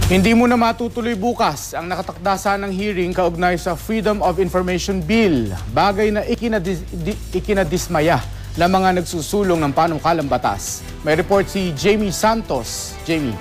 Hindi mo na matutuloy bukas ang nakatakda ng hearing kaugnay sa Freedom of Information Bill, bagay na ikinadismaya ng mga nagsusulong ng panukalang batas. May report si Jamie Santos. Jamie.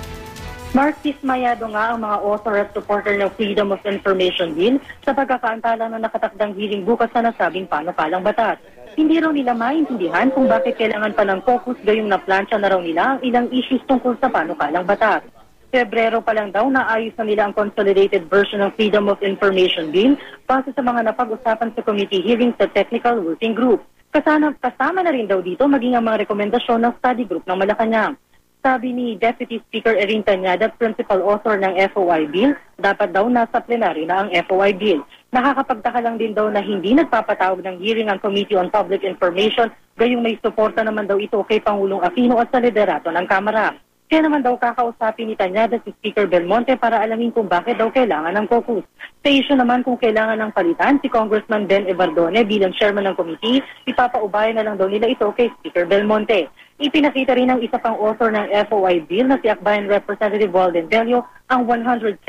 Mark, dismayado nga ang mga author at supporter ng Freedom of Information Bill sa pagkakaantala ng nakatakdang hearing bukas sa nasabing panukalang batas. Hindi raw nila maintindihan kung bakit kailangan pa ng focus gayong naplansya na raw nila ang ilang issues tungkol sa panukalang batas. Pebrero pa lang daw naayos na nila ang consolidated version ng Freedom of Information Bill base sa mga napag-usapan sa committee hearing sa Technical Working Group. Kasama na rin daw dito maging ang mga rekomendasyon ng study group ng Malacanang. Sabi ni Deputy Speaker Erin Tañada, principal author ng FOI Bill, dapat daw nasa plenary na ang FOI Bill. Nakakapagtaka lang din daw na hindi nagpapatawag ng hearing ang Committee on Public Information, gayong may suporta naman daw ito kay Pangulong Aquino at sa liderato ng Kamara. Kaya naman daw kakausapin ni Tañada si Speaker Belmonte para alamin kung bakit daw kailangan ng caucus. Sa issue naman kung kailangan ng palitan, si Congressman Ben Evardone bilang chairman ng committee, ipapaubayan na lang daw nila ito kay Speaker Belmonte. Ipinakita rin ng isa pang author ng FOI Bill na si Akbayan Representative Walden Velio ang 117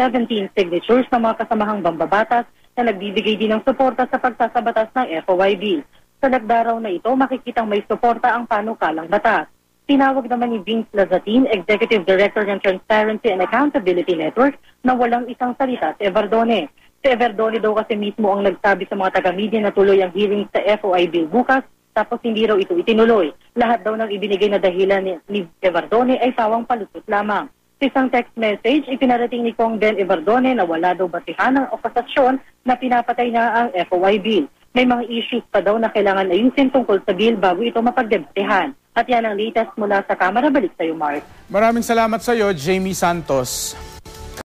signatures ng mga kasamahang mambabatas na nagbibigay din ng suporta sa pagsasabatas ng FOI Bill. Sa nagdaraw na ito, makikitang may suporta ang panukalang batas. Tinawag naman ni Vince Lazatin, Executive Director ng Transparency and Accountability Network, na walang isang salita si Evardone. Si Evardone daw kasi mismo ang nagsabi sa mga taga-media na tuloy ang hearing sa FOI Bill bukas, tapos hindi raw ito itinuloy. Lahat daw ng ibinigay na dahilan ni Evardone ay pawang palusot lamang. Sa isang text message, ipinarating ni Kong Ben Evardone na wala daw basihan ng akusasyon na pinapatay na ang FOI Bill. May mga issues pa daw na kailangan ayusin tungkol sa bill bago ito mapagdebatehan. At yan ang latest mula sa Kamara. Balik sa iyo, Mark. Maraming salamat sa iyo, Jamie Santos.